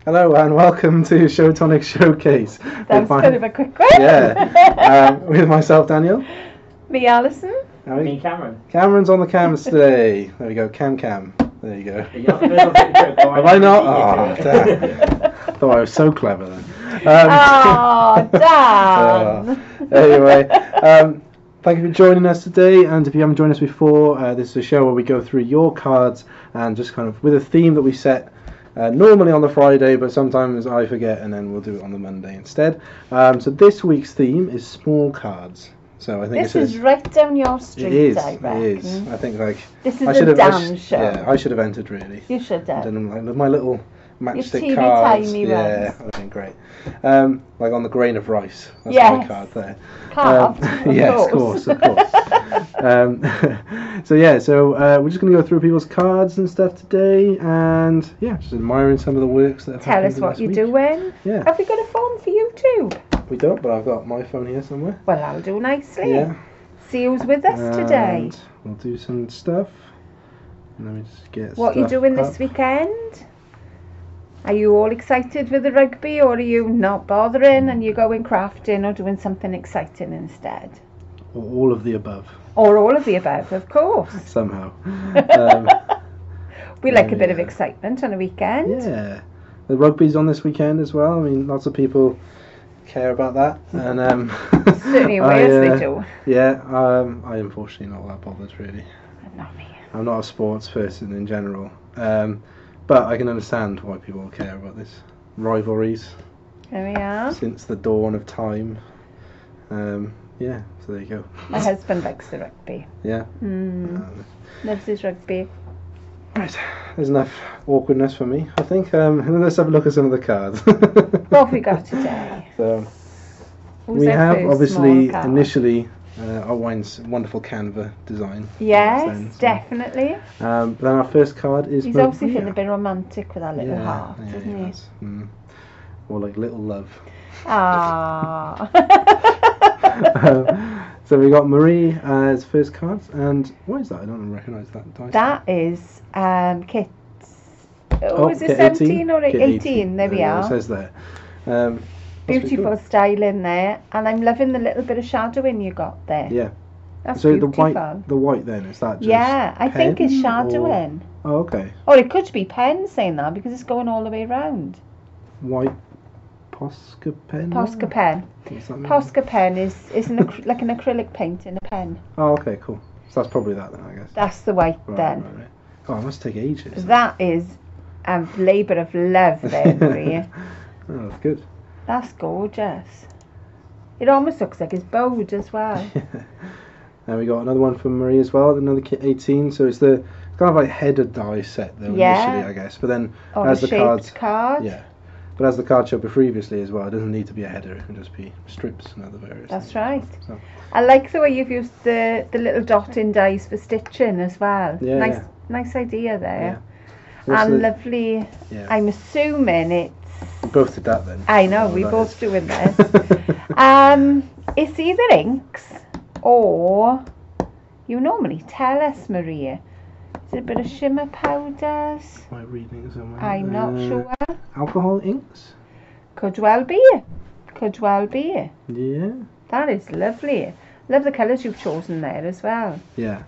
Hello and welcome to Tonic Showcase. That was kind of a quick one. Yeah, with myself, Daniel. Me, Alison. Me, Cameron. Cameron's on the cams today. There we go, Cam. There you go. Have I not? Oh, damn. Thought I was so clever then. Dan. Anyway, thank you for joining us today, and if you haven't joined us before, this is a show where we go through your cards and just kind of with a theme that we set normally on the Friday, but sometimes I forget and then we'll do it on the Monday instead. So this week's theme is small cards. So I think this is right down your street. It is. I reckon. It is. I think this is a Dan show. Yeah, I should have entered really. You should have. Done like my little matchstick your cards. Tiny yeah, ones. I think great. Like on the grain of rice. That's yes. my card there. Carved. Yes, of course. So we're just going to go through people's cards and stuff today, and yeah, just admiring some of the works that have Tell happened us what you're week. doing. Yeah. Have we got a phone for YouTube? We don't, but I've got my phone here somewhere. Well, that'll do nicely. Yeah. See who's with us today. We'll do some stuff. Let me just get what are you doing up. this weekend? Are you all excited with the rugby, or are you not bothering and you're going crafting or doing something exciting instead? Or all of the above. Or all of the above, of course. Somehow. We like a bit of excitement on a weekend. Yeah. The rugby's on this weekend as well. I mean, lots of people care about that, and certainly in Wales they do. Yeah, I unfortunately not that bothered really. Not me. I'm not a sports person in general, but I can understand why people care about this. Rivalries. There we are. Since the dawn of time. Yeah, so there you go. My husband likes the rugby. Yeah. Loves his rugby. Right, there's enough awkwardness for me, I think. Let's have a look at some of the cards. What have we got today? So, Who's we our have first obviously small card? initially Owen's wonderful Canva design. Yes, definitely. But then our first card is. He's obviously feeling a bit romantic with that little heart, isn't he? Or like little love. Ah. So we got Marie as first card, and what is that? I don't recognise that dice. That is Kit's. Is it Kit 17 or Kit 18? There we are. It says there. Beautiful style in there, and I'm loving the little bit of shadowing you got there. Yeah. That's so beautiful. the white then, is that just I think it's shadowing. Oh, okay. Or it could be pen saying that because it's going all the way around. White Posca pen? Posca pen. What's that mean? Posca pen is like an acrylic paint in a pen. Oh, okay, cool. So that's probably that then, I guess. That's the white then. Right. Oh, it must take ages. That is a labour of love there for you. Oh, that's good. That's gorgeous. It almost looks like it's bowed as well. And we got another one from Marie as well, another Kit 18. So it's the kind of like headed die set though initially, I guess. But then as the card. Yeah. But as the card showed previously as well, it doesn't need to be a header, it can just be strips and other various That's things. right. So. I like the way you've used the little dotting dies for stitching as well. Yeah. Nice idea there. Yeah. And lovely. Yeah. I'm assuming it's. We both did that then. I know, we both doing this. It's either inks or you normally tell us, Maria. Is it a bit of shimmer powders? Am I reading somewhere? I'm not sure. Alcohol inks? Could well be. Yeah. That is lovely. Love the colours you've chosen there as well. Yeah.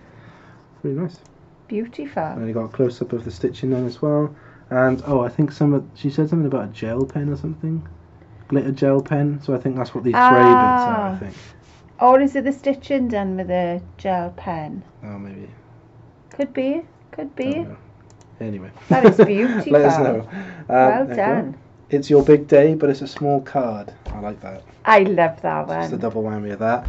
Really nice. Beautiful. And then you got a close up of the stitching then as well. And I think she said something about a gel pen or something. Glitter gel pen. So I think that's what these spray bits are, I think. Or is it the stitching done with a gel pen? Oh, maybe. Could be. Anyway. That is beautiful. Let us know. Well done. It's your big day, but it's a small card. I like that. I love that one. Just a double whammy of that.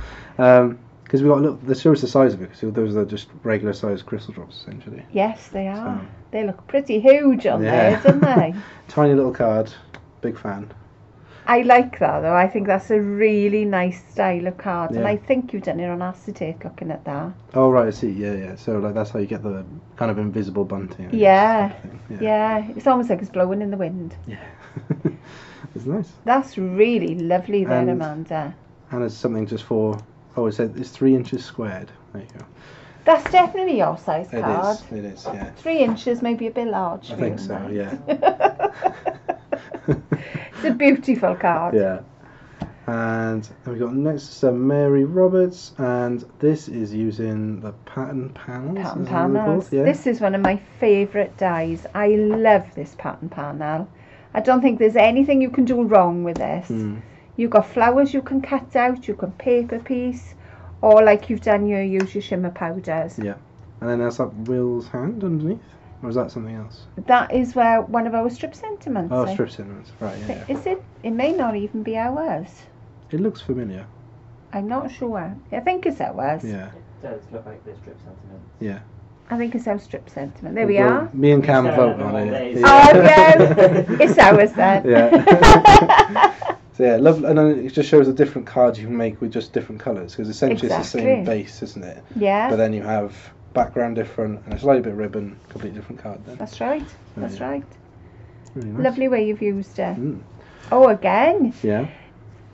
Because we got look. This shows the size of it. Because those are just regular sized crystal drops, essentially. Yes, they are. They look pretty huge on there, don't they? Tiny little card. Big fan. I like that though. I think that's a really nice style of card, Yeah. and I think you've done it on acetate. Looking at that. Oh right, I see. Yeah. So like that's how you get the kind of invisible bunting. Yeah. It's almost like it's blowing in the wind. Yeah. It's nice. That's really lovely there, Amanda. And it's something just for. Oh, it said it's 3 inches squared. There you go. That's definitely your size card. It is. Yeah. 3 inches, maybe a bit large. I think so. Yeah. a beautiful card. Yeah. And then we got next to Mary Roberts, and this is using the pattern panels. Pattern is that what they're panels. called? Yeah. This is one of my favourite dies. I love this pattern panel. I don't think there's anything you can do wrong with this. You've got flowers you can cut out, you can paper piece, or like you've done here, use your shimmer powders. Yeah. And then there's that Will's hand underneath, or is that something else? That is where one of our strip sentiments. Oh, strip sentiments. Right. Yeah. Is it? It may not even be ours. It looks familiar. I'm not sure. I think it's ours. Yeah. It does look like the strip sentiment. Yeah. I think it's our strip sentiment. There we are. Me and Cam Share vote it on all it. days. Oh, yes. It's ours then. Yeah. So yeah, love, and then it just shows the different cards you can make with just different colours, because essentially it's the Exactly. same base, isn't it? Yeah. But then you have background different and a slightly bit of ribbon, completely different card then. That's right. That's Yeah. right. Really nice. Lovely way you've used it. Mm. Oh, again. Yeah.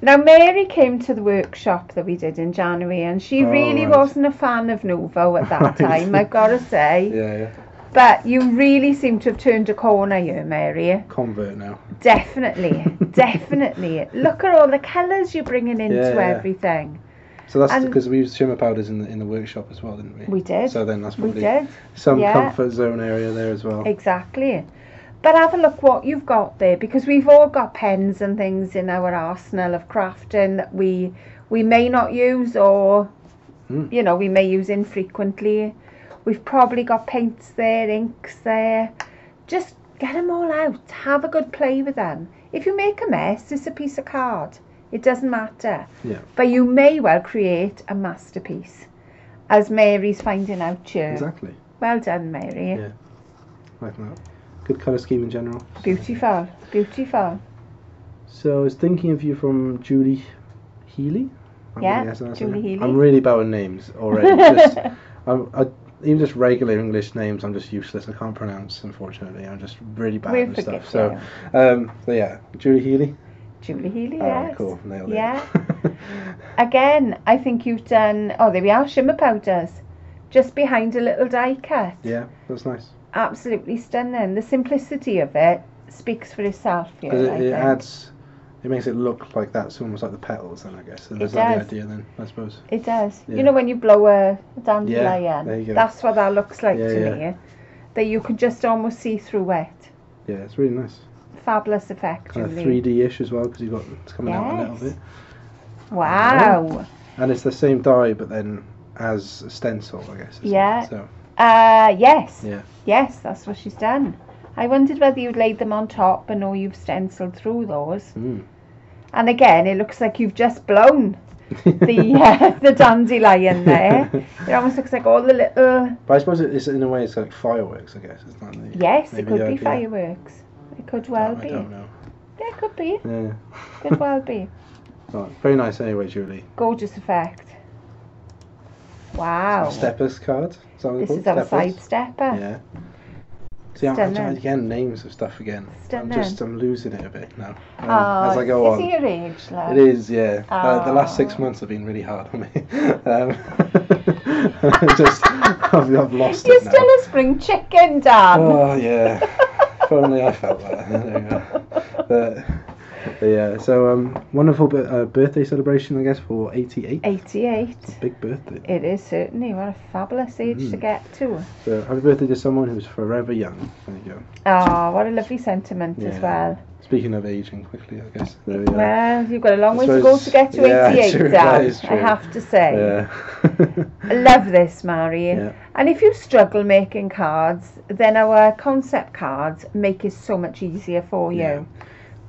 Now, Mary came to the workshop that we did in January, and she Oh, really right. wasn't a fan of Nouveau at that Right. time, I've got to say. Yeah. But you really seem to have turned a corner here, Mary. Convert now. Definitely. Definitely. Look at all the colours you're bringing into Yeah. everything. So that's And- because we used shimmer powders in the workshop as well, didn't we? We did. So then that's We probably did. some Yeah. comfort zone area there as well. Exactly. But have a look what you've got there, because we've all got pens and things in our arsenal of crafting that we may not use, or you know, we may use infrequently. We've probably got paints there, inks there. Just get them all out. Have a good play with them. If you make a mess, it's a piece of card. It doesn't matter. Yeah. But you may well create a masterpiece, as Mary's finding out here. Exactly. Well done, Mary. Yeah. Like that. Good colour scheme in general. Beautiful. Beautiful. So I was thinking of you from Julie Healy. Yeah, Yes, that's Julie it. Healy. I'm really bad with names already. Just, even just regular English names, I'm just useless. I can't pronounce, unfortunately. I'm just really bad We'll with forgive stuff. So yeah, Julie Healy. Julie Healy, Oh, yes. cool, nailed it. Yeah. Again, I think you've done, oh, there we are, shimmer powders. Just behind a little die cut. Yeah, that's nice. Absolutely stunning. The simplicity of it speaks for itself here, Because I it think. adds, it makes it look like that's almost like the petals then, I guess. So It that's like does. the idea then, I suppose. It does. Yeah. You know when you blow a dandelion? there you go. That's what that looks like Yeah, to yeah. me. That you can just almost see through it. Yeah, it's really nice. Fabulous effect, Kind of Julie. 3D-ish as well, because you've got, it's coming out a little Yes. bit. Wow. And it's the same die, but then as a stencil, I guess. isn't it? Yeah. So, Yes. yeah. Yes, that's what she's done. I wondered whether you'd laid them on top and or you've stenciled through those. Mm. And again, it looks like you've just blown the dandelion there. It almost looks like all the little... But I suppose it's in a way it's like fireworks, I guess. It's not the, Yes, it maybe could the be idea. fireworks. It could well I be. don't know. Yeah, it could be. Yeah. Could well be. Oh, very nice anyway, Julie. Gorgeous effect. Wow. Steppers card. Is that what This they're is our called? Steppers? side stepper. Yeah. See, I'm Stunning. trying again names of stuff again. Stunning. I'm losing it a bit now. Oh, as I go is on. it your age, love? It is, yeah. The last Oh. 6 months have been really hard on me. I've lost You're it now. still a spring chicken, Dan. Oh yeah. If only I felt that. There we go. But yeah, so wonderful birthday celebration, I guess, for 88. 88. Big birthday. It is certainly. What a fabulous age to get to. So happy birthday to someone who's forever young. There you go. Oh, what a lovely sentiment as Yeah. well. Speaking of aging quickly, I guess. There we go. Well, you've got a long I way to go suppose- to get to yeah, 88, true, Dan. that is I true. have to say. Yeah. I love this, Mary. Yeah. And if you struggle making cards, then our concept cards make it so much easier for you. Yeah.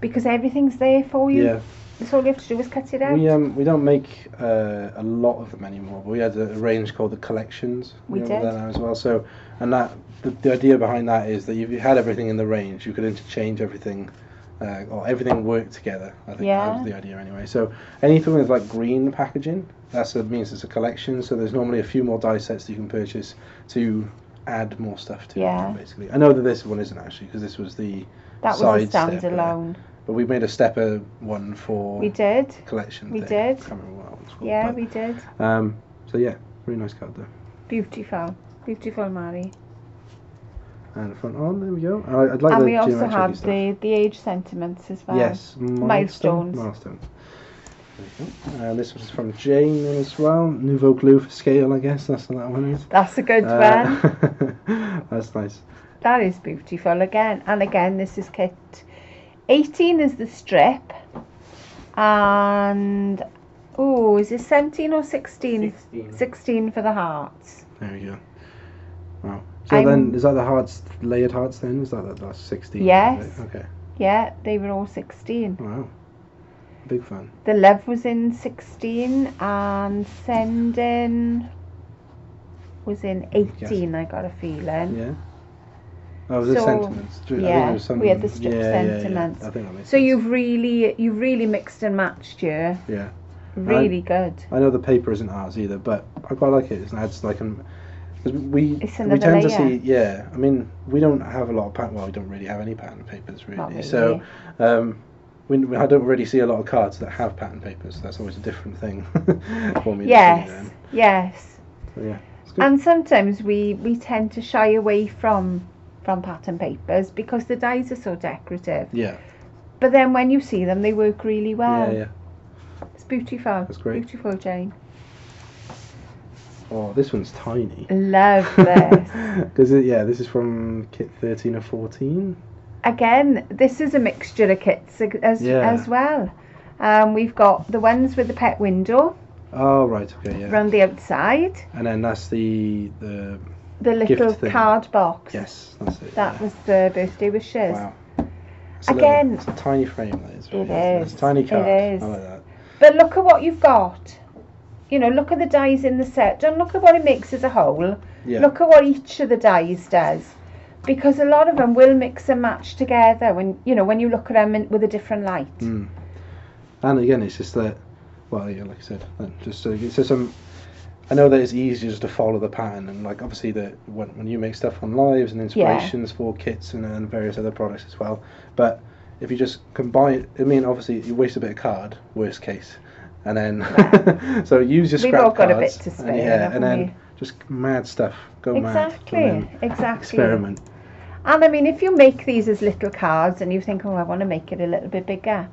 Because everything's there for you. Yeah. That's all you have to do is cut it out. We don't make a lot of them anymore, but we had a range called the collections. We remember did. that now as well. So, and that the idea behind that is that if you had everything in the range, you could interchange everything, or everything worked together. I think Yeah. that was the idea anyway. So anything with like green packaging, means it's a collection. So there's normally a few more die sets that you can purchase to add more stuff to. Yeah. Basically, I know that this one isn't actually because this was the That was a side stepper. standalone. But we made a stepper one for We did. collection. We thing. did. I can't remember what that one's called. Yeah, but, we did. So yeah, really nice card though. Beautiful. Beautiful, Mary. And front on, there we go. I'd like And the we also geometric have stuff. the age sentiments as well. Yes, Milestones. Milestones. There we go. This was from Jane as well. Nouveau glue for scale, I guess. That's what that one is. That's a good one. That's nice. That is beautiful again. And again, this is kit 18 is the strip. And, oh, is it 17 or 16? 16 for the hearts. There we go. Wow. So then, is that the hearts, layered hearts then? Is that's 16? Yes. Okay. Yeah, they were all 16. Wow. Big fan. The love was in 16 and sending was in 18, yes. I got a feeling. Yeah. Oh, the sentiments. Yeah, we had the strip sentiments. Yeah. I think that makes so sense. you've really mixed and matched here. Yeah. Really good. I know the paper isn't ours either, but I quite like it. It adds like we tend layer. To see. Yeah. I mean, we don't have a lot of pattern. Well, we don't really have any pattern papers really. Not really. So, I don't really see a lot of cards that have pattern papers. That's always a different thing for me. Yes. To see, yes. So yeah. It's good. And sometimes we tend to shy away from pattern papers because the dies are so decorative. Yeah. But then when you see them, they work really well. Yeah. It's beautiful. That's great. Beautiful, Jane. Oh, this one's tiny. Love this. Because this is from kit 13 or 14. Again, this is a mixture of kits as well. We've got the ones with the pet window. Oh right, okay, yeah. Around the outside. And then that's the little card box. Yes, that's it. That was the birthday wishes. Wow. It's a tiny frame. That is. Really, it is. It's a tiny card. It is. I like that. But look at what you've got. You know, look at the dies in the set. Don't look at what it makes as a whole. Yeah. Look at what each of the dies does. Because a lot of them will mix and match together when you look at them with a different light. Mm. And again, it's just that. Well, yeah, like I said, it's just I know that it's easier just to follow the pattern, and like obviously when you make stuff on lives and inspirations for kits and various other products as well. But if you just combine, I mean, obviously you waste a bit of card, worst case, and then so use your scrap We've all got cards, a bit to spare, and then just mad stuff, go exactly, mad, exactly, experiment. And I mean, if you make these as little cards and you think, oh, I want to make it a little bit bigger,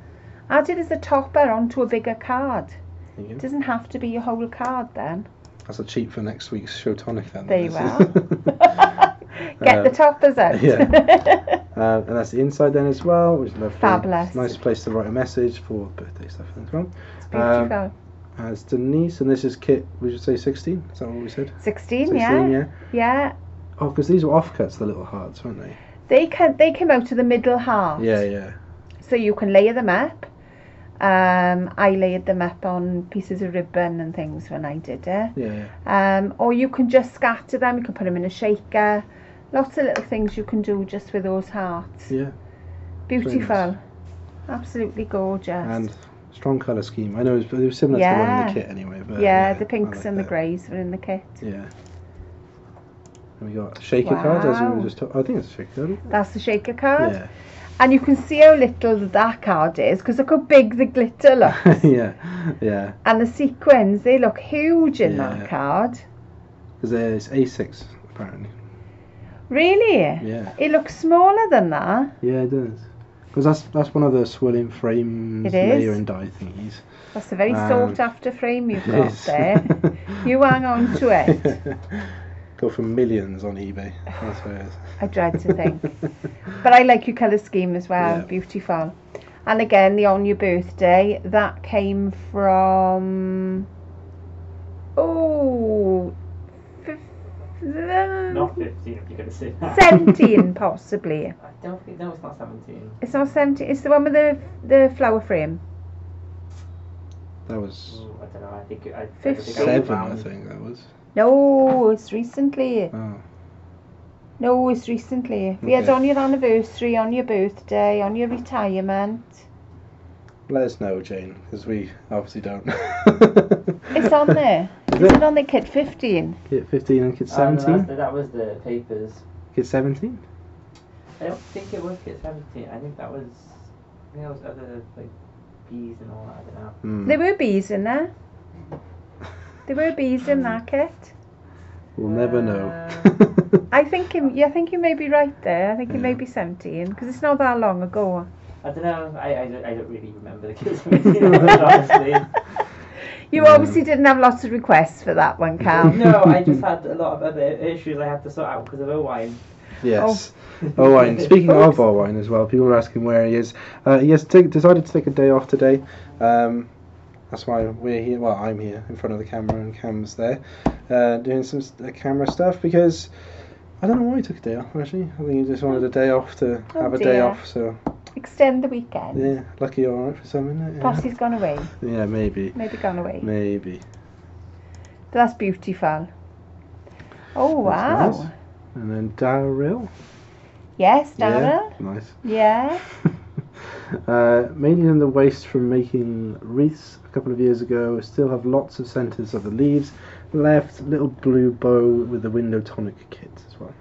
add it as a topper onto a bigger card. It doesn't have to be your whole card then. That's a cheat for next week's show tonic then. There you are. Get the toppers out. Yeah. And that's the inside then as well, which is lovely. Fabulous. Nice place to write a message for birthday stuff as well. It's beautiful. As Denise, and this is kit, would you say 16? Is that what we said? 16, yeah. Yeah. Oh, because these were offcuts, the little hearts, weren't they? They came out of the middle half. Yeah. So you can layer them up. I layered them up on pieces of ribbon and things when I did it. Yeah. Or you can just scatter them. You can put them in a shaker. Lots of little things you can do just with those hearts. Yeah. Beautiful. Nice. Absolutely gorgeous. And strong colour scheme. I know it was similar to the one in the kit anyway. But the pinks and the greys were in the kit. Yeah. And we got a shaker card, as we were just talking. I think it's a shaker card. That's the shaker card. Yeah. And you can see how little that card is, because look how big the glitter looks. Yeah. And the sequins, they look huge in that card. Because there's A6, apparently. Really? Yeah. It looks smaller than that. Yeah, it does. Because that's one of the swirling frames, layer and die thingies. That's a very sought after frame you've got there. You hang on to it. Go for millions on eBay. That's what it is. I dread to think. But I like your colour scheme as well. Yeah. Beautiful. And again, the On Your Birthday, that came from... Not 15 if you're going to say that. 17 possibly. I don't think, no, it's not 17. It's not 17, it's the one with the flower frame. That was... Ooh, I don't know, I think... 7, I think that was. No, it's recently. Oh. No, it's recently. We had on your anniversary, on your birthday, on your retirement. Let us know, Jane, because we obviously don't. It's on there. Is it on the kit 15? Kit 15 and kit 17? No, that was the papers. Kit 17? I don't think it was kit 17. I think that was other like bees and all that. I don't know. There were bees in there. There were bees in that kit. We'll never know. I think you may be right there. I think you may be 17 because it's not that long ago. I don't know. I don't really remember the kids meeting, honestly. You obviously didn't have lots of requests for that one, Cal. No, I just had a lot of other issues I had to sort out because of Owain. Yes. Owain. Speaking of Owain as well, people are asking where he is. He has decided to take a day off today. That's why we're here. Well, I'm here in front of the camera and Cam's there doing some camera stuff because I don't know why he took a day off actually. I think he just wanted a day off to have a day off. So extend the weekend. Yeah, lucky all right for some, isn't it? Yeah. Perhaps he's gone away. Yeah, maybe. Maybe gone away. Maybe. But that's beautiful. Oh wow. Nice. And then Daryl. Yes, Daryl. Yeah, nice. Yeah. Made in the waste from making wreaths a couple of years ago. Still have lots of centres of the leaves left. Little blue bow with the window tonic kit as well.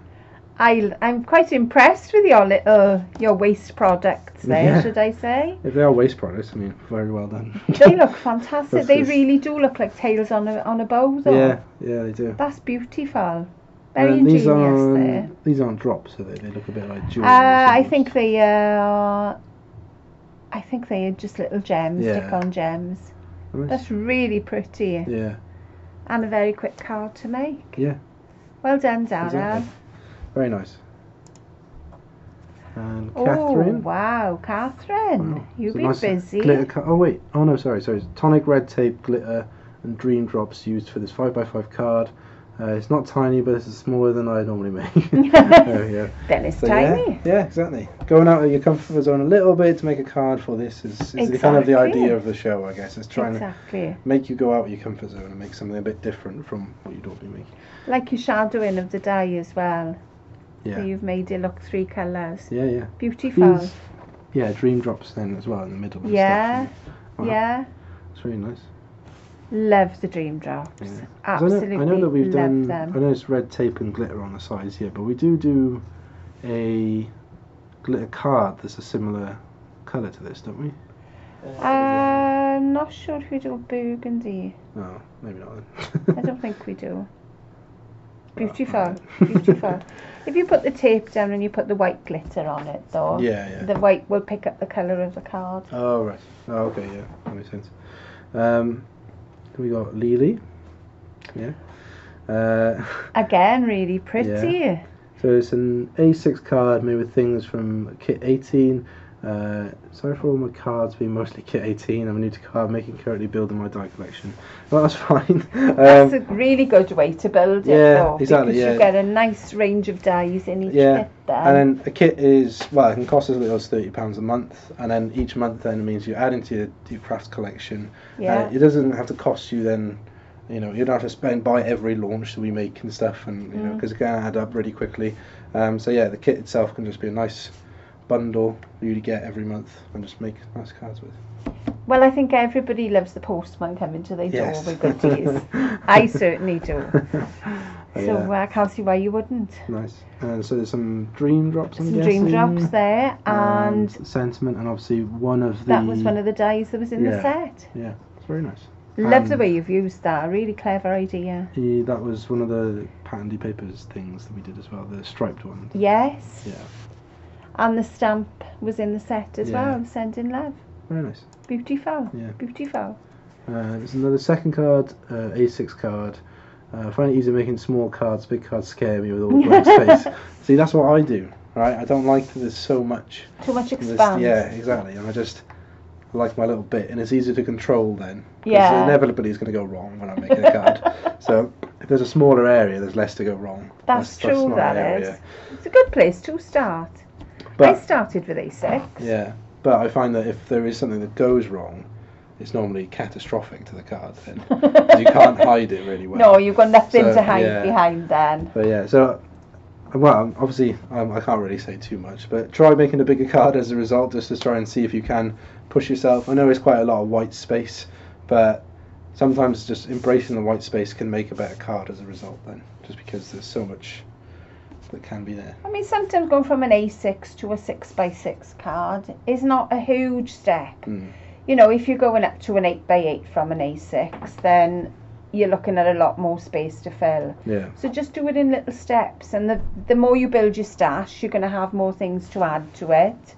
I'm quite impressed with your waste products there, should I say? If they are waste products, I mean, very well done. They look fantastic. They really do look like tails on a bow, though. Yeah, they do. That's beautiful. Very ingenious there. These aren't drops, so they look a bit like jewelry. I think they are just little gems, stick-on gems. Nice. That's really pretty. Yeah. And a very quick card to make. Yeah. Well done, Dara. Exactly. Very nice. And Catherine. Oh, wow, Catherine. Wow. You've been busy. Oh, no, sorry. Tonic red tape, glitter, and dream drops used for this 5x5 card. It's not tiny, but it's smaller than I normally make. Yeah. Then it's tiny. Yeah, exactly. Going out of your comfort zone a little bit to make a card for this is kind of the idea of the show, I guess. It's trying to make you go out of your comfort zone and make something a bit different from what you normally make. Like your shadowing of the die as well. Yeah. So you've made it look 3 colours. Yeah. Beautiful. Dream drops then as well in the middle. Yeah. And stuff. Wow. Yeah. It's really nice. Love the dream drops. Yeah. Absolutely. I know that we've done. Them. I know it's red tape and glitter on the sides here, but we do a glitter card that's a similar colour to this, don't we? I'm not sure if we do burgundy. No, maybe not then. I don't think we do. Beautiful. Beautiful. If you put the tape down and you put the white glitter on it, though, the white will pick up the colour of the card. Oh, right. Oh, okay, yeah, that makes sense. We got Lily. Yeah. Again, really pretty. Yeah. So it's an A6 card made with things from Kit 18. Sorry for all my cards being mostly Kit 18. I'm new to card making, currently building my die collection. Well, that's fine. That's a really good way to build it, though. Exactly. Because you get a nice range of dies in each kit then. And then a kit is, it can cost as little as £30 a month. And then each month then means you add into your craft collection. Yeah. It doesn't have to cost you then, you don't have to buy every launch that we make and stuff, and because it can add up really quickly. The kit itself can just be a nice bundle you get every month and just make nice cards with. Well, I think everybody loves the postman coming to their door with goodies. I certainly do. So I can't see why you wouldn't. Nice. And so there's some dream drops. Some dream drops there, and sentiment, and obviously that was one of the dies that was in the set. Yeah, it's very nice. Love the way you've used that. A really clever idea. That was one of the Patenty Papers things that we did as well, the striped one. Yes. Yeah. And the stamp was in the set as well, Sending Love. Very nice. Beautiful. Yeah. Beautiful. There's another second card, A6 card. I find it easy making small cards. Big cards scare me with all the blank space. See, that's what I do, right? I don't like that there's so much. Too much expanse. Yeah, exactly. And I like my little bit, and it's easier to control then. Because inevitably it's going to go wrong when I'm making a card. So if there's a smaller area, there's less to go wrong. That's true, that is. It's a good place to start. But I started with A6. Yeah, but I find that if there is something that goes wrong, it's normally catastrophic to the card then. Because you can't hide it really well. No, you've got nothing to hide behind then. But obviously I can't really say too much, but try making a bigger card as a result, just to try and see if you can push yourself. I know it's quite a lot of white space, but sometimes just embracing the white space can make a better card as a result then, just because there's so much that can be there. I mean, sometimes going from an A6 to a 6x6 card is not a huge step. If you're going up to an 8x8 from an A6, then you're looking at a lot more space to fill. Yeah. So just do it in little steps, and the more you build your stash, you're going to have more things to add to it,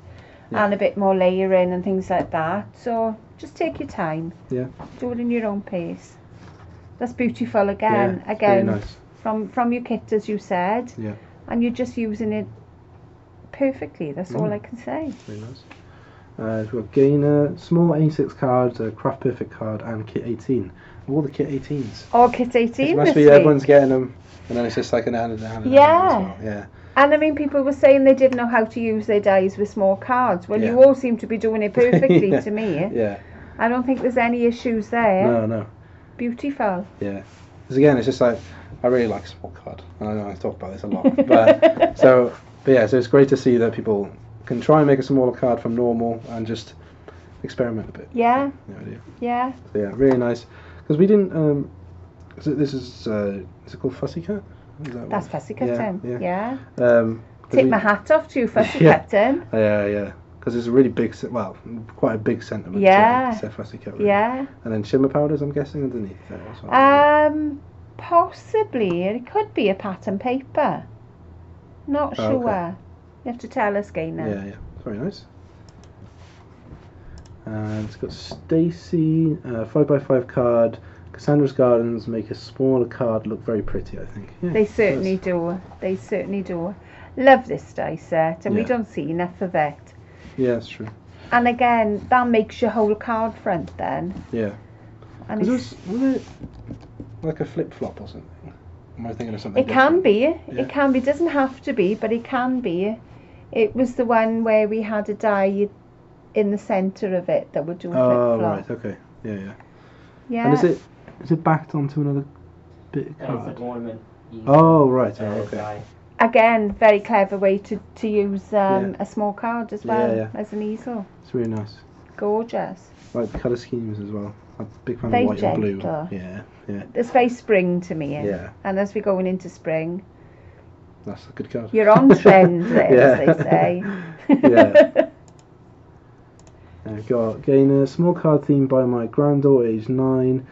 and a bit more layering and things like that. So just take your time. Yeah. Do it in your own pace. That's beautiful again. Yeah, again, very nice. from your kit, as you said. Yeah. And you're just using it perfectly. That's all I can say. Very nice. We've got Gainer, small A6 card, Craft Perfect card, and Kit 18. All the Kit 18s. Oh, Kit 18 It must this be week. everyone's getting them, and then it's just like an hand. Yeah. Yeah. And I mean, people were saying they didn't know how to use their dies with small cards. Well, Yeah. you all seem to be doing it perfectly Yeah. to me. Yeah. I don't think there's any issues there. No. Beautiful. Yeah. Because again, it's just like, I really like small card, and I know I talk about this a lot, but so it's great to see that people can try and make a smaller card from normal and just experiment a bit. Yeah. No idea. Yeah. So yeah, really nice. Because we didn't. This is it called Fussy Cat? Is that That's what? fussy cutting. Yeah. Yeah. Take my hat off to you, fussy Yeah. cutting. Yeah. Because it's a really big, quite a big sentiment. Yeah. To say Fussy Cat. Really. Yeah. And then shimmer powders, I'm guessing, underneath there as well. Possibly. It could be a pattern paper. Not Oh, sure. okay. You have to tell us, Gaynor. Yeah. Very nice. And it's got Stacy, 5x5 card. Cassandra's Gardens make a smaller card look very pretty, I think. Yeah, They certainly do. They certainly do. Love this die set, and we Yeah. don't see enough of it. Yeah, that's true. And again, that makes your whole card front then. Yeah. And Was it like a flip flop or something? Am I thinking of something? it can different? be. Yeah. It can be. Doesn't have to be, but it can be. It was the one where we had a die in the centre of it that would do a flip Oh, flop. right. Okay. Yeah. Yeah. And is it backed onto another bit of It's card? an ornament. Oh, right. Oh, okay. Die. Again, very clever way to use Yeah. a small card as well Yeah. as an easel. It's really nice. Gorgeous. Like the colour schemes as well. I'm a big fan Very of white and blue. gentle. Yeah. It's very spring to me. Yeah. And as we're going into spring, That's a good card. you're on trend there, as they say. Yeah. I've got Gainer, small card themed by my granddaughter, aged 9.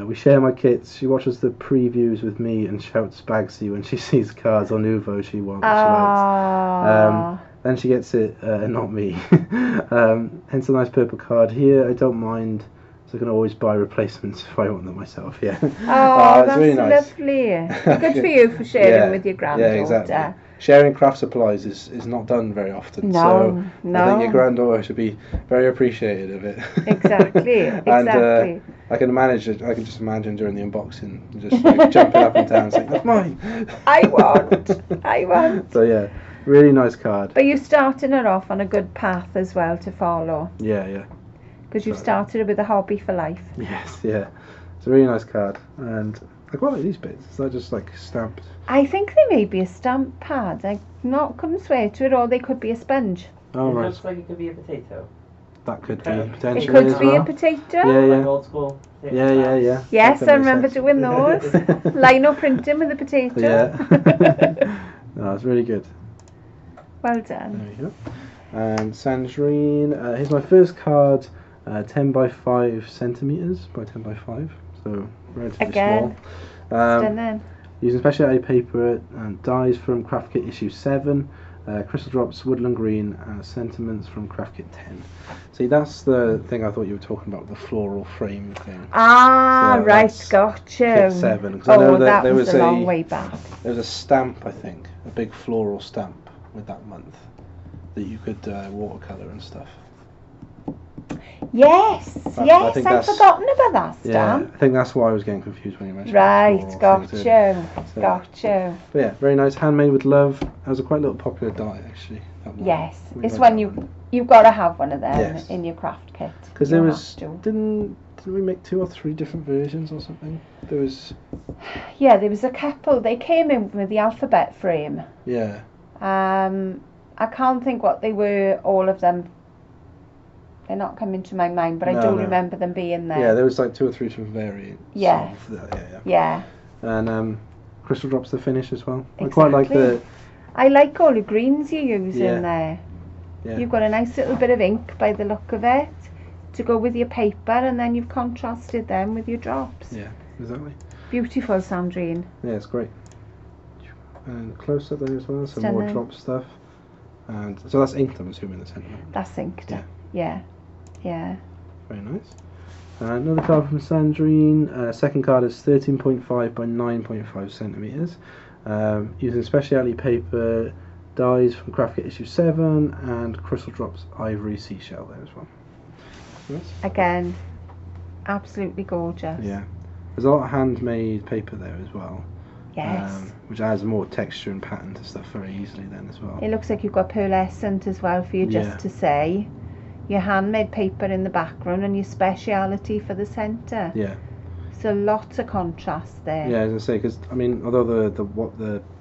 We share my kits. She watches the previews with me and shouts Bagsy when she sees cards on Uvo she wants. She likes. Then she gets it, not me. Hence a nice purple card here. I don't mind, so I can always buy replacements if I want them myself. Yeah. Oh, it's that's really nice. lovely. Good for you for sharing Yeah. with your granddaughter. Yeah, exactly. Sharing craft supplies is not done very often. No, so I think your no. granddaughter should be very appreciative of it. Exactly, And exactly. I can just imagine during the unboxing, just like jumping up and down, saying, "That's mine." I want. So yeah, really nice card. But you're starting it off on a good path as well to follow, Yeah. because you've Right. started it with a hobby for life. Yes, yeah. It's a really nice card, and I quite like these bits. It's not just like stamped. I think they may be a stamp pad. Couldn't swear to it, or they could be a sponge. Oh It right, looks like it could be a potato. that could be It potentially It could as be well. a potato. Yeah. Like old school. potato Yeah. slabs. Yes, That I makes remember sense. doing those. Lino printing with a potato. Yeah. No, it's really good. Well There done. we go. And Sandrine, here's my first card, 10 by 5 centimeters by 10 by 5, so relatively Again, small. Stunning. Using specialty paper and dies from Craft Kit issue 7, Crystal Drops, Woodland Green, Sentiments from Craft Kit 10. See, that's the thing I thought you were talking about, the floral frame thing. Ah, So right, that's gotcha. Kit 7. 'Cause I Oh, know that there was was a long way back. There was a stamp, I think, a big floral stamp with that month that you could watercolour and stuff. Yes, I yes, think I'd that's- forgotten about that Yeah, stamp. I think that's why I was getting confused when you mentioned Right, the floral got things you, earlier. So- got you. But yeah, very nice, handmade with love. That was a quite little popular die actually. that one. Yes, We it's like when that you've got to have one of them Yes. in your craft kit. Because You there have was to. didn't we make 2 or 3 different versions or something? There was Yeah, there was a couple. They came in with the alphabet frame. yeah. I can't think what they were. All of them. They're not coming to my mind, but I No, do no. remember them being there. Yeah, there was like 2 or 3 different variants. Yeah. Of that, yeah. Yeah. And Crystal Drops the finish as well. I quite like the I like all the greens you use Yeah. in there. yeah. You've got a nice little bit of ink by the look of it. to go with your paper, and then you've contrasted them with your drops. Yeah, exactly. Beautiful, Sandrine. Yeah, it's great. And close up there as well, some Stunning. more drop stuff. And so that's inked, I'm assuming, the centre. That's inked. Yeah. Yeah. Very nice. Another card from Sandrine. Second card is 13.5 by 9.5 centimetres. Using speciality paper, dies from Craft Kit issue 7, and Crystal Drops Ivory Seashell there as well. Nice. Again, absolutely gorgeous. Yeah. There's a lot of handmade paper there as well. Yes. Which adds more texture and pattern to stuff very easily then as well. It looks like you've got pearlescent as well for you just to say. Your handmade paper in the background and your speciality for the centre. Yeah. So lots of contrast there. Yeah, as I say, because I mean, although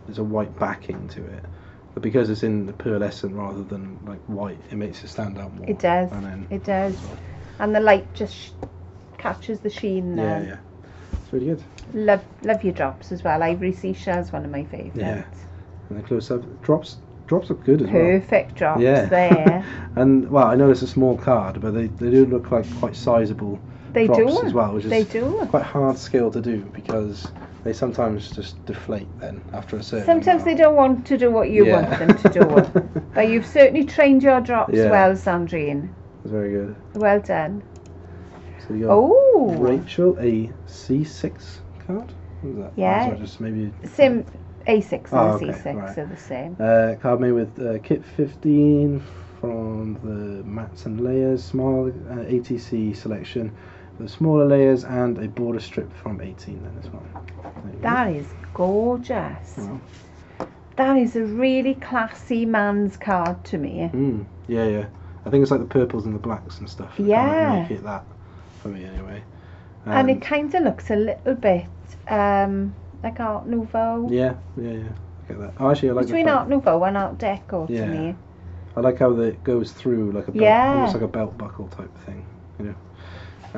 there's a white backing to it, but because it's in the pearlescent rather than like white, it makes it stand out more. It does. It does. And the light just catches the sheen there. Yeah. It's really good. Love your drops as well. Ivory Seashell is one of my favourites. Yeah. And the close up drops look good as Perfect drops Yeah. there. And well, I know it's a small card, but they do look like quite sizable drops as well, which is quite hard skill to do because they sometimes just deflate then after a certain Sometimes amount. they don't want to do what you want them to do. But you've certainly trained your drops well, Sandrine. That's very good. Well done. So you got Rachel, a C6 card? What was that? Yeah. Oh, just maybe Sim A6 and C6 right. are the same. Card made with Kit 15 from the Mats and Layers small ATC selection, with smaller layers and a border strip from 18 then as well. That is gorgeous. Wow. That is a really classy man's card to me. Yeah. I think it's like the purples and the blacks and stuff. Yeah. Make it that for me anyway. And it kind of looks a little bit like Art Nouveau. Yeah. I get that. Oh, actually, I like between Art Nouveau and Art Deco to me. I like how it goes through like a belt, almost like a belt buckle type thing. You know.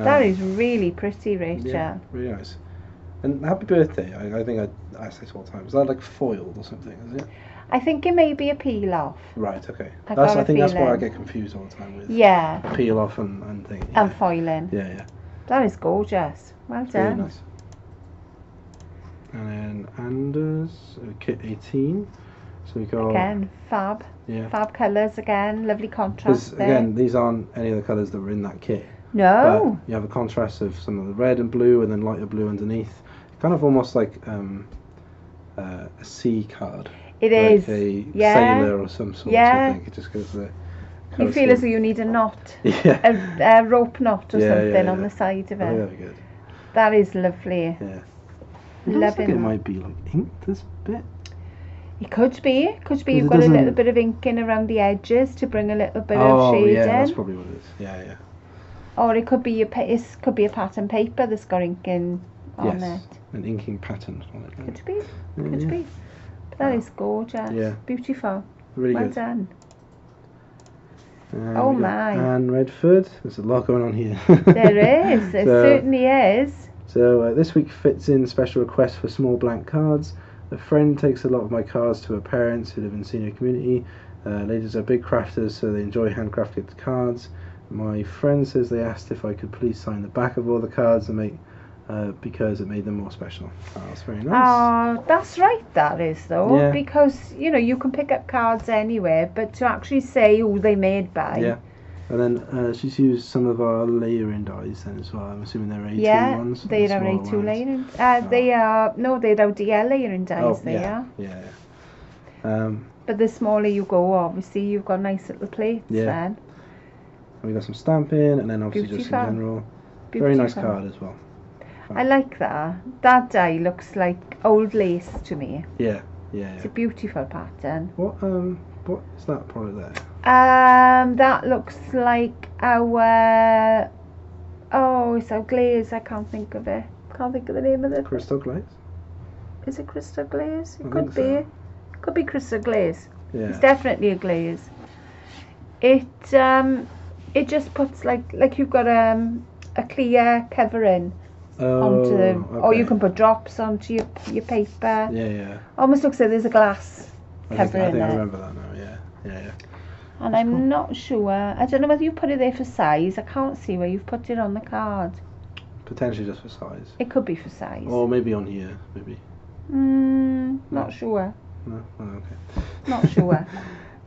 That is really pretty, Rachel. Yeah, really nice. And happy birthday. I think I ask this all the time. Is that like foiled or something? Is it? I think it may be a peel off. Right. Okay. I think that's why I get confused all the time with. Yeah. Peel off and thing. And foiling. Yeah. That is gorgeous. Well done. Really nice. And then Anders, Kit 18. So we go again fab. Yeah. Fab colours again. Lovely contrast there. Again, these aren't any of the colours that were in that kit. No. But you have a contrast of some of the red and blue, and then lighter blue underneath. Kind of almost like a sea card. It like is. A sailor or some sort. I think it just goes the. You feel as though you need a knot. Yeah. A rope knot or something on the side of it. Very good. That is lovely. Yeah. Loving. It might be like inked this bit. It could be. You've got a little bit of ink in around the edges to bring a little bit of shade in. Yeah, that's probably what it is. Yeah. Or it could be a pattern paper that's got ink in on it. An inking pattern on it. Could be. But that is gorgeous. Yeah. Beautiful. Really well good. done. Oh my. Anne Redford. There's a lot going on here. There is. It certainly is. So this week fits in special request for small blank cards. A friend takes a lot of my cards to her parents who live in senior community. Ladies are big crafters, so they enjoy handcrafted cards. My friend says they asked if I could please sign the back of all the cards and make because it made them more special. Oh, that's very nice. Oh, that's right, that is though. Yeah. Because, you can pick up cards anywhere, but to actually say who they made by. Yeah. And then she's used some of our layering dies then as well. I'm assuming they're A2 ones. Yeah, they are A2 layering. They are DL layering dies, Yeah. But the smaller you go, obviously, you've got nice little plates then. We got some stamping, and then obviously just in general. Very nice card as well. I like that. That die looks like old lace to me. Yeah. It's a beautiful pattern. What is that product there? That looks like our it's our glaze. I can't think of it. Can't think of the name of it. Crystal glaze? Is it crystal glaze? It I could think be. so. Could be crystal glaze. Yeah. It's definitely a glaze. It just puts like you've got a clear covering onto or you can put drops onto your paper. Yeah. Almost looks like there's a glass covering I think there. I remember that now. Yeah. And That's I'm cool. not sure. I don't know whether you put it there for size. I can't see where you've put it on the card. Potentially just for size. It could be for size. Or maybe on here, maybe. Not sure. No? Oh, okay. Not sure.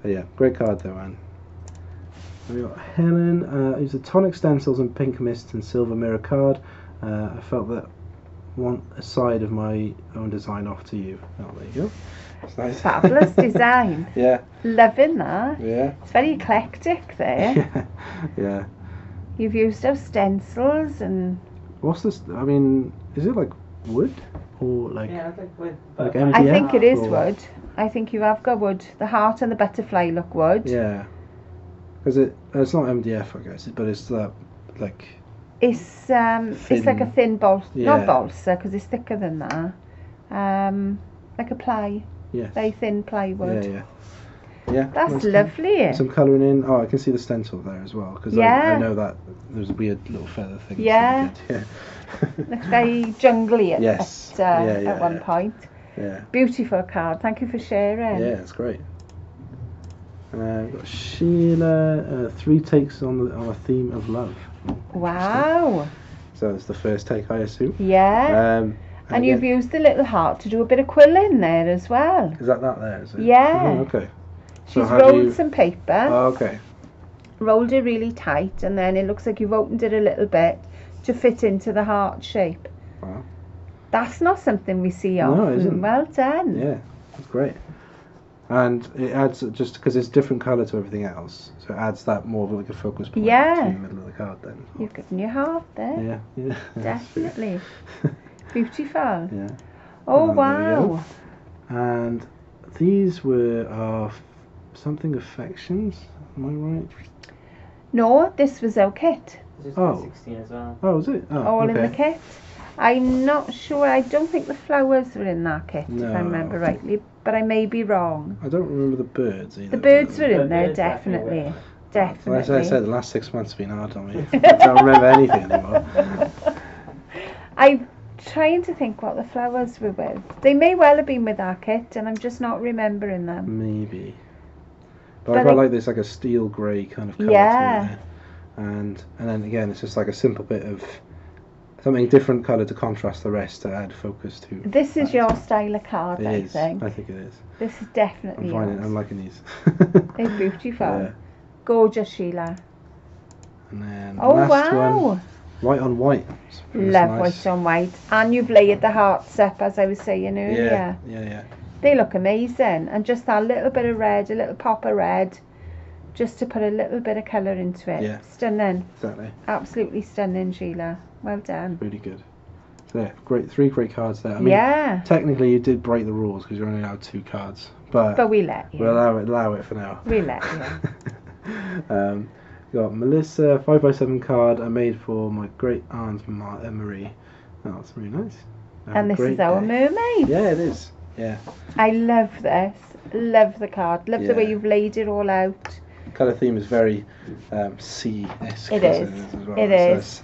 But yeah, great card though, Anne. We got Helen. It's a Tonic Stencils and Pink Mist and Silver Mirror card. I felt that want a side of my own design off to you. Oh, there you go. That's nice. Fabulous design. Yeah. Loving that. Yeah. It's very eclectic there. Yeah. Yeah. You've used those stencils and... What's this? I mean, is it like wood or like? Yeah, I think with Like butterfly- I MDF think it is or- wood. I think you have got wood. The heart and the butterfly look wood. Yeah. Because it's not MDF, I guess, but it's like. It's like a thin balsa, Yeah. not balsa because it's thicker than that. Like a ply, Yes. very thin plywood. Yeah, yeah. Yeah. That's nice. lovely. Some colouring in. Oh, I can see the stencil there as well because Yeah. I know that there's a weird little feather thing. Yeah. Yeah. Looks very jungly Yes. at one point. Yeah. Beautiful card. Thank you for sharing. Yeah, it's great. We've got Sheila. 3 takes on a theme of love. Wow. So it's the first take, I assume. Yeah. And and you've again- used the little heart to do a bit of quilling there as well. Is that there? Is it? Yeah. Oh, okay. So She's how do rolled you- some paper, Oh, okay. rolled it really tight, and then it looks like you've opened it a little bit to fit into the heart shape. Wow. That's not something we see No, often. it isn't. Well done. Yeah, that's great. And it adds, just because it's different colour to everything else, so it adds that more of like a focus point Yeah. to the middle of the card then. You've given your heart there. Yeah, yeah. Definitely. Beautiful. Yeah. Oh, There we wow. go. And these were something affections, am I right? No, this was our kit. This is Oh. 16 as well. Oh, was it? Oh, All okay. in the kit. I'm not sure. I don't think the flowers were in that kit, if No. I remember rightly. But I may be wrong. I don't remember the birds either. The birds were in The there, birds definitely definitely. were. Definitely. As I said, the last 6 months have been hard on me. I don't remember anything anymore. I'm trying to think what the flowers were with. They may well have been with our kit, and I'm just not remembering them. Maybe. But I But quite I- like this, like a steel grey kind of colour Yeah. to it. And then again, it's just like a simple bit of something different colour to contrast the rest to add focus to. This is that. your style of card, It I is. think. I think it is. This is definitely yours. I'm liking these. They're beautiful. Yeah. Gorgeous, Sheila. And then the Oh, last wow. one, white on white. It's Love nice. white on white. And you've layered the hearts up, as I was saying earlier. Yeah. They look amazing. And just that little bit of red, a little pop of red, just to put a little bit of colour into it. Yeah. Stunning. Exactly. Absolutely stunning, Sheila. Well done. Really good. So yeah, three great cards there. I mean, Yeah. technically you did break the rules because you're only allowed 2 cards, but we let you. we'll allow it for now. We let you. You got Melissa 5x7 card I made for my great aunt Marie. Oh, that's really nice. Have a And this great is our day. mermaid. Yeah, it is. Yeah. I love this. Love the card. Love the way Yeah. you've laid it all out. Colour theme is very sea-esque. It isn't is. As well. It So is. it's-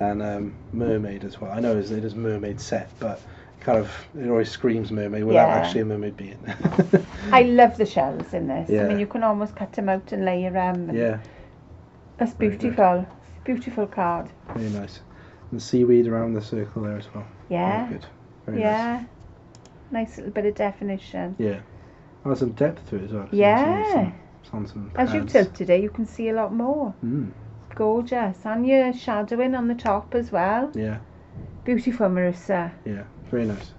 and mermaid as well. I know it is mermaid set, but kind of it always screams mermaid without Yeah. actually a mermaid being. I love the shells in this. I Yeah. mean, you can almost cut them out and layer them. and Yeah, That's Very good. beautiful. Beautiful card. very nice. And seaweed around the circle there as well. Yeah. Very good. Very nice. Yeah. Nice little bit of definition. Yeah. Oh, some depth to it as well. Yeah. It's on some As you pads. tilted it, you can see a lot more. Mm, Gorgeous. And you're shadowing on the top as well. yeah, Beautiful, Marissa. yeah. Very nice.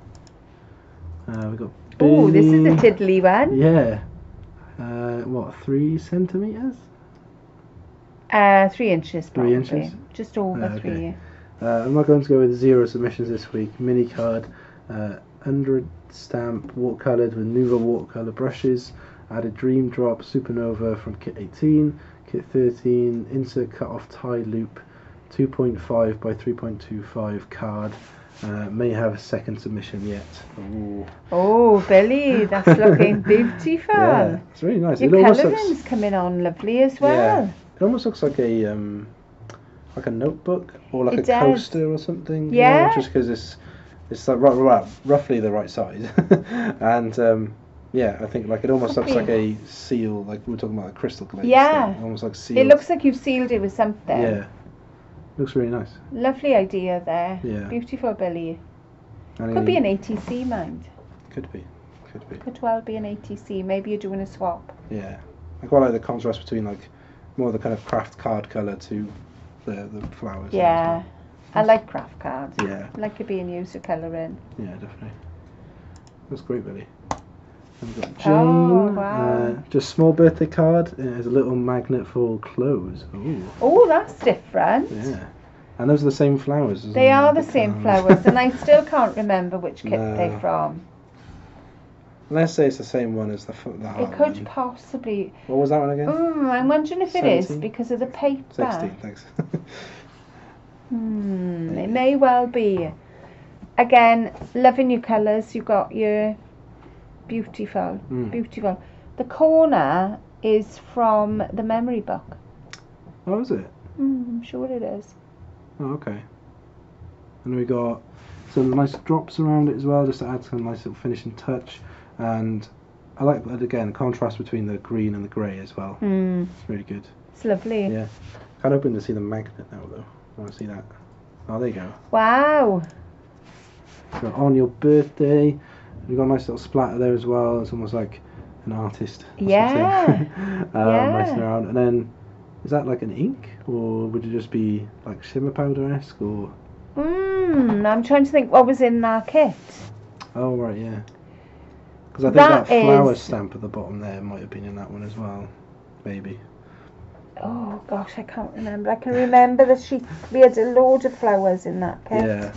We've got Oh, this is a Billy. tiddly one. Yeah. What, 3 centimetres? 3 inches, 3 probably. inches? Just over Okay. 3. I'm not going to go with 0 submissions this week. Mini card, 100 stamp, watercoloured with Nuva watercolour brushes. Added Dream Drop Supernova from kit 18, kit 13, insert cut off tie loop, 2.5 by 3.25 card. May have a second submission yet. Ooh. Oh, Billy, that's looking beautiful. Yeah, it's really nice. Your It almost colouring's looks, coming on lovely as well. it almost looks like a notebook or like It a does. coaster or something. Yeah. Just because it's like roughly the right size, and Yeah, I think like it almost looks Okay. like a seal, like we were talking about a crystal glaze. Yeah. Thing. Almost like sealed. It looks like you've sealed it with something. Yeah. Looks really nice. Lovely idea there. Yeah. Beautiful, Billy. And Could be an ATC, mind. Could be. Could be. Could well be an ATC. Maybe you're doing a swap. Yeah. I quite like the contrast between like more the kind of craft card colour to the flowers. Yeah. I like craft cards. Yeah. I like it being used for colouring. Yeah, definitely. That's great, Billy. And we've got Jane. Oh, wow. Just small birthday card. It has a little magnet for clothes. Ooh. Oh, that's different. Yeah. And those are the same flowers. Isn't They it? are the same flowers, and I still can't remember which kit No. they're from. Let's say it's the same one as the heart It could one. possibly. What was that one again? I'm wondering if it is 17? because of the paper. 16, thanks. It may well be. Again, loving your colours. You've got your beautiful, beautiful. The corner is from the memory book. Oh, is it? I'm sure it is. Oh, okay. And we got some nice drops around it as well, just to add some nice little finishing touch. And I like that again, contrast between the green and the grey as well. It's really good. It's lovely. Yeah. Kind of hoping to see the magnet now though. I want to see that. Oh, there you go. Wow. So on your birthday, we've got a nice little splatter there as well. It's almost like an artist. Or Yeah. something. Yeah. Messing around. And then, is that like an ink? Or would it just be like shimmer powder-esque? Or... I'm trying to think what was in that kit. Oh, right, yeah. Because I think that That flower is- stamp at the bottom there might have been in that one as well. Maybe. Oh gosh, I can't remember. I can remember that we had a load of flowers in that kit. Yeah.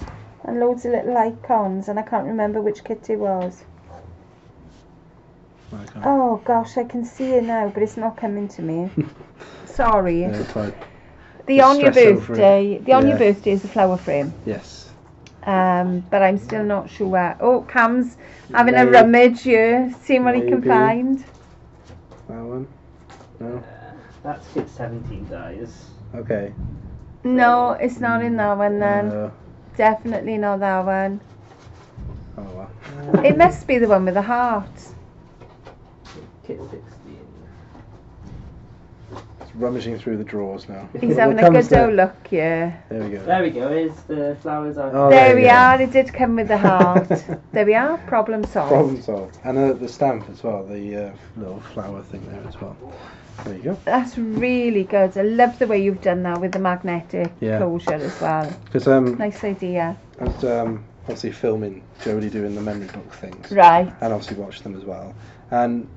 And loads of little icons, and I can't remember which kit it was. Okay. Oh gosh, I can see it now, but it's not coming to me. Sorry. Yeah, it's fine. The Just on your stress over it. birthday. The on your Yeah. birthday is the flower frame. Yes. But I'm still not sure. Oh, Cam's having a Maybe. rummage here, seeing what he can Maybe. find. That one? No? That's kit 17, guys. Okay. No, it's not in that one then. Uh, Definitely not that one. oh well. It must be the one with the heart. Kit 16. It's rummaging through the drawers now. He's What having a comes good old there? look, yeah. There we go. There we go, is the flowers are. Oh, There we you go. are, it did come with the heart. There we are, problem solved. Problem solved. And the stamp as well, the little flower thing there as well. There you go. That's really good. I love the way you've done that with the magnetic Yeah. closure as well. Because Nice idea. I was obviously filming Jodie doing the memory book things. Right. And obviously watched them as well. And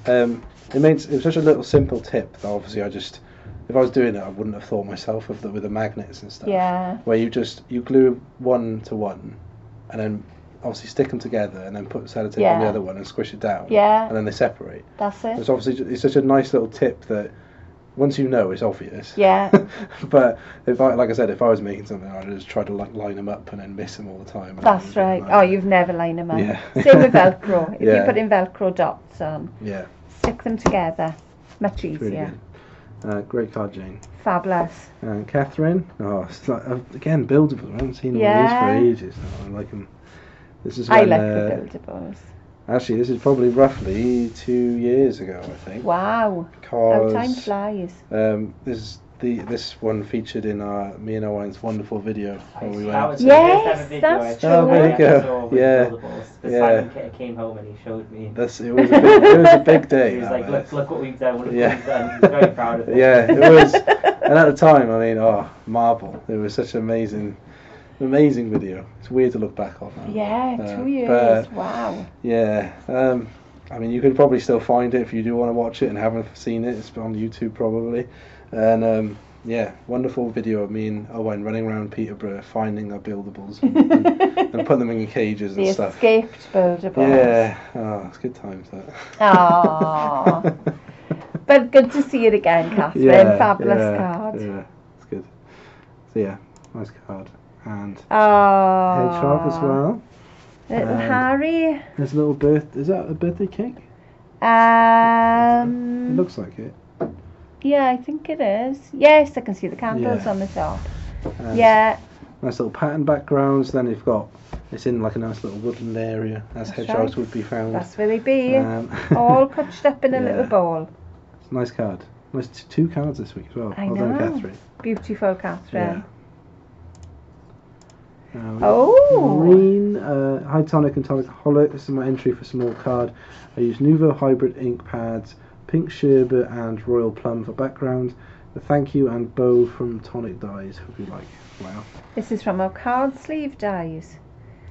it was such a little simple tip that obviously if I was doing it I wouldn't have thought myself of with the magnets and stuff. Yeah. Where you glue one to one and then obviously stick them together and then put sellotape on the Yeah. other one and squish it down. Yeah. And then they separate. That's it. It's obviously it's such a nice little tip that once you know it's obvious. Yeah. But if I was making something, I'd just try to line them up and then miss them all the time. That's right. Oh, you've never lined them up. Yeah. Same with Velcro. If you Yeah. put in Velcro dots on, Yeah. stick them together. Much It's really easier. good. Great card, Jane. Fabulous. And Catherine. Oh, it's like, again, buildables. I haven't seen one Yeah. of these for ages now. I like them. This is I when, like the buildables. Actually, this is probably roughly 2 years ago, I think. Wow. How Because time flies. this one featured in me and Owen's wonderful video where we That went. was the Yes, first ever video I that's showed true. Oh, there you I go. saw with Yeah. buildables. The Yeah. Simon Kit came home and he showed me. It was a big day. He was that like, was. look what we've done, look Yeah. what we've done. He was very proud of it. Yeah, it was. And at the time, I mean, marble. It was such an amazing video. It's weird to look back on now. Yeah, 2 years. But, Wow. yeah, I mean, you can probably still find it if you do want to watch it and haven't seen it. It's on YouTube probably. And yeah, wonderful video of me and Owen running around Peterborough finding our buildables and putting them in cages and The stuff. escaped buildables. Yeah, it's good times that. Aww. But good to see it again, Catherine. Fabulous card. Yeah, it's good. So yeah, nice card. And Oh. hedgehog as well. Little Harry. There's a little is that a birthday cake? It Um. looks like it. Yeah, I think it is. Yes, I can see the candles Yeah. on the top. And Yeah. Nice little pattern backgrounds. Then you've got It's in like a nice little woodland area, as That's hedgehogs right. would be found. That's where they be. All clutched up in a Yeah. little ball. It's a nice card. Nice 2 cards this week as well. I Well done, know. Catherine. Beautiful, Catherine. Oh! Marine, Hi Tonic and Tonic Holic. This is my entry for small card. I use Nouveau Hybrid ink pads, Pink Sherbet and Royal Plum for background. The thank you and bow from Tonic Dies. Hope you like. Wow. This is from our card sleeve dies.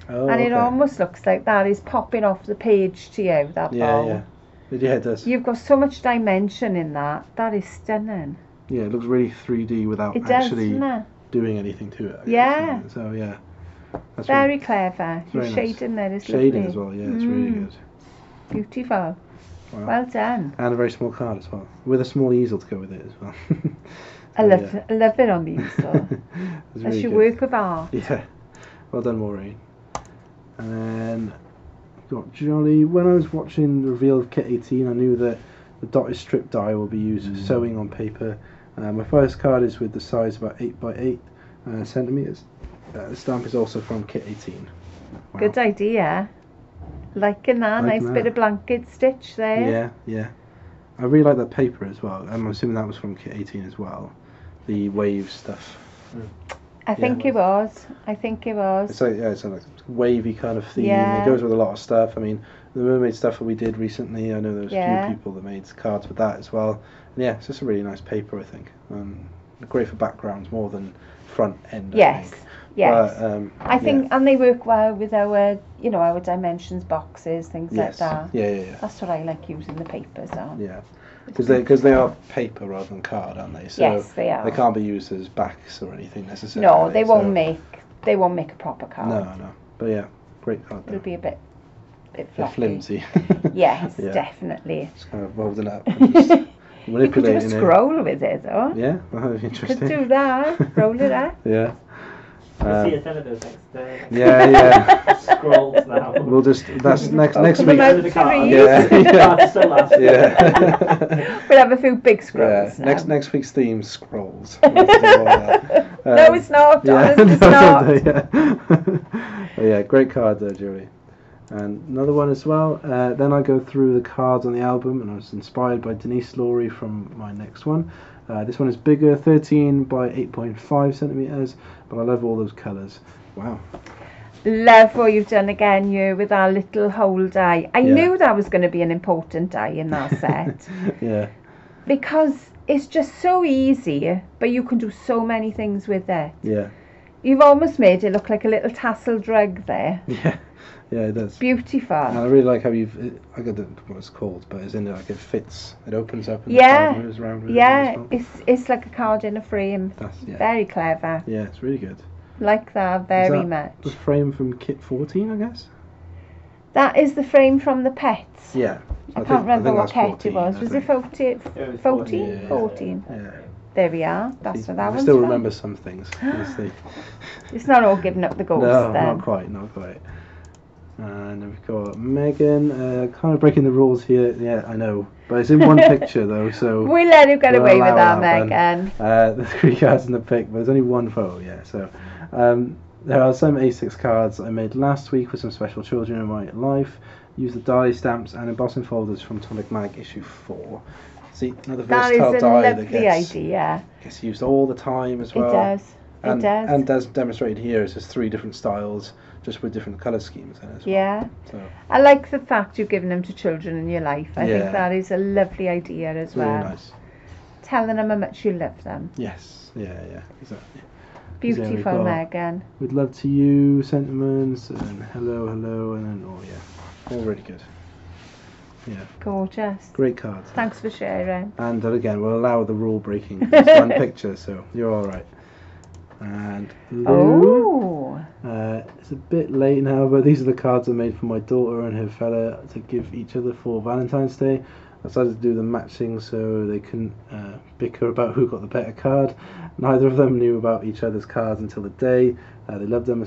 Oh, And it okay. almost looks like that is popping off the page to you, that bowl. Yeah. Yeah, it does. You've got so much dimension in that. That is stunning. Yeah, it looks really 3D without It does, actually doesn't it? doing anything to it. I Yeah. guess. So yeah. That's Very really clever. Your very nice. shading there is shading lovely. as well. Yeah, it's really good. Beautiful. Wow. Well done. And a very small card as well, with a small easel to go with it as well. I love it on the easel. It's That's really your good. work of art. Yeah, well done, Maureen. And then got Jolly. When I was watching the reveal of Kit 18, I knew that the dotted strip die will be used for sewing on paper. My first card is with the size about 8x8 centimeters. The stamp is also from Kit 18. Wow. Good idea. Liking that. Liking Nice that. bit of blanket stitch there. Yeah. I really like that paper as well. I'm assuming that was from Kit 18 as well. The wave stuff. I think it was. It's like it's like a wavy kind of theme. Yeah. It goes with a lot of stuff. I mean, the mermaid stuff that we did recently, I know there was a Yeah. few people that made cards with that as well. And yeah, it's just a really nice paper, I think. Great for backgrounds more than front end. Yes. I think. Yes. But, I think, and they work well with our, our dimensions boxes, things like yes. that. Yeah. That's what I like using the papers on. Yeah. Because they are paper rather than card, aren't they? So Yes, they are. They can't be used as backs or anything necessarily. No, they won't so- make a proper card. No. But yeah, great card. It'll be a bit They're fluffy. flimsy. Yes, Yeah. definitely. Just kind of rolling up and just You could do a manipulating it. scroll with it, though. Yeah, that would be interesting. Could do that. Roll it up. Yeah. I see a ton of those next Yeah. scrolls now. We'll just next Open week. them out The card. three. Yeah. So last. Yeah. We'll have a few big Yeah. scrolls now. Next week's theme scrolls. We'll do all that. No, it's not. Yeah. Honest, it's not. Yeah. But yeah, great card there, Julie. And another one as well. Then I go through the cards on the album, and I was inspired by Denise Laurie from my next one. This one is bigger, 13 by 8.5 centimeters, but I love all those colours. Wow. Love what you've done again, you, with our little hole die. I Yeah. knew that was going to be an important die in that set. Yeah. Because it's just so easy, but you can do so many things with it. Yeah. You've almost made it look like a little tasseled rug there. Yeah. Yeah, it does. Beautiful. And I really like how I got what it's called, but it's in there like it fits. It opens up and Yeah. the card moves around with it Yeah, as well. it's like a card in a frame. Yeah. Very clever. Yeah, it's really good. Like that very Is that much. the frame from Kit 14, I guess? That is the frame from the pets. Yeah. I can't remember what that's pet 14, it was. I Was think. it 14? It was 14? Yeah. 14. Yeah. There we are. That's what that I one's still from. remember some things. Honestly. It's not all giving up the ghost No, then. not quite. And we've got Megan, kind of breaking the rules here. Yeah, I know, but it's in one picture though, so We let him get we'll away with allow that, that Megan. there's 3 cards in the pic, but there's only one photo. Yeah, so there are some A6 cards I made last week with some special children in my life. Use the die stamps and embossing folders from Tonic Mag issue 4. See, another That is versatile a die that lovely idea. gets used all the time as well. It does. And, It does. And as demonstrated here, it's just 3 different styles, just with different colour schemes in it as well. Yeah. So, I like the fact you've given them to children in your life. I Yeah. think that is a lovely idea as really well. nice. Telling them how much you love them. Yes, yeah, exactly. Beautiful, we've got- Megan. With love to you, sentiments, and hello, and then, oh yeah, all really good. Yeah, Gorgeous. great cards. Thanks for sharing. And again, we'll allow the rule breaking. It's one picture, so you're alright. And Lou, Oh. it's a bit late now, but these are the cards I made for my daughter and her fella to give each other for Valentine's Day. I decided to do them matching so they couldn't bicker about who got the better card. Neither of them knew about each other's cards until the day. They loved them,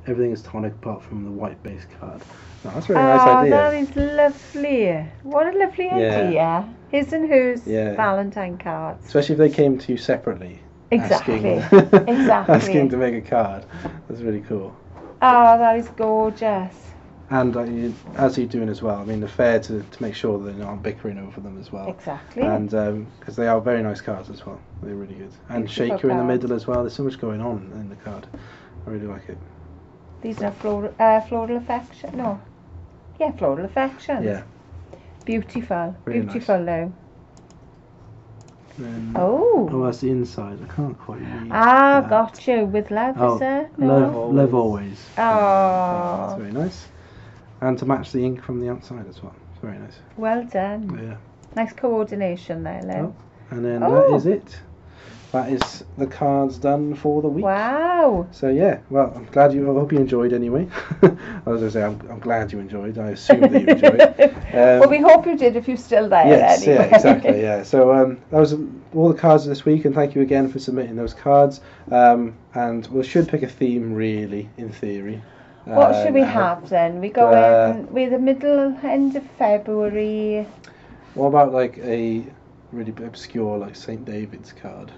everything is Tonic apart from the white base card. Now, that's a really nice idea. That is lovely. What a lovely idea. His and hers Yeah. Valentine cards. Especially if they came to you separately. Exactly. Asking, Exactly. asking to make a card. That's really cool. Oh, that is gorgeous. And as you're doing as well, I mean, they're fair to make sure that they aren't bickering over them as well. Exactly. And because they are very nice cards as well. They're really good. And Beautiful shaker in the cards. middle as well. There's so much going on in the card. I really like it. These are floral affection. No. Yeah, floral affections. Yeah. Beautiful. Really Beautiful though. Oh, Oh. that's the inside. I can't quite read. Ah, that. got you. With love, Oh, is there? No. love always. Oh. That's very nice. And to match the ink from the outside as well. It's very nice. Well done. Yeah. Nice coordination there, Lou. Oh, and then Oh. that is it. That is the cards done for the week. Wow. So yeah, well, I'm glad I hope you enjoyed anyway. I was going to say, I'm glad you enjoyed. I assume that you enjoyed. Well, we hope you did if you're still there. Yes, anyway. yeah, exactly, yeah. So that was all the cards this week, and thank you again for submitting those cards. And we should pick a theme, really, in theory. What should we now. have then? We go in with the end of February. What about like a really obscure, like St. David's card?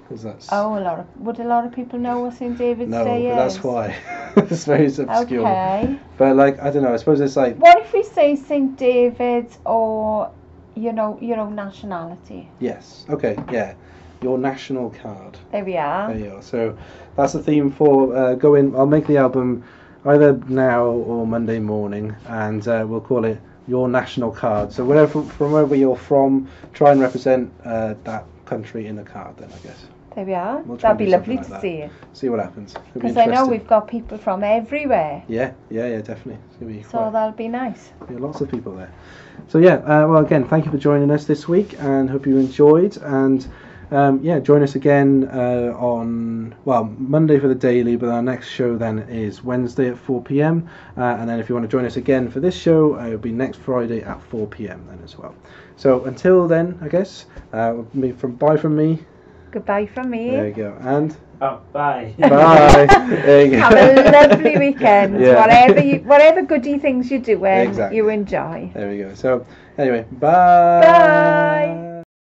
Because that's Would a lot of people know what St. David's Day but is? that's why it's very obscure. Okay. But like I don't know. I suppose it's like What if we say St. David's or you know nationality? yes. Okay. Yeah. Your national card. There we are. There you are. So that's the theme for I'll make the album either now or Monday morning, and we'll call it Your National Card. So from wherever you're from, try and represent that country in the card. Then I guess. There we are. We'll try That'd be and do lovely something to like see it. See what happens. It'll be Because I know interesting. we've got people from everywhere. Yeah, definitely. It's gonna be So that'll be nice. lots of people there. So yeah, well again, thank you for joining us this week, and hope you enjoyed. And join us again on Monday for the daily, but our next show then is Wednesday at 4 p.m. And then if you want to join us again for this show, it'll be next Friday at 4 p.m. then as well. So until then, I guess bye from me. Goodbye from me. There you go, and Oh, bye. bye. There you go. Have a lovely weekend. Yeah. Whatever goody things you're doing, Exactly. you enjoy. There we go. So anyway, bye. Bye.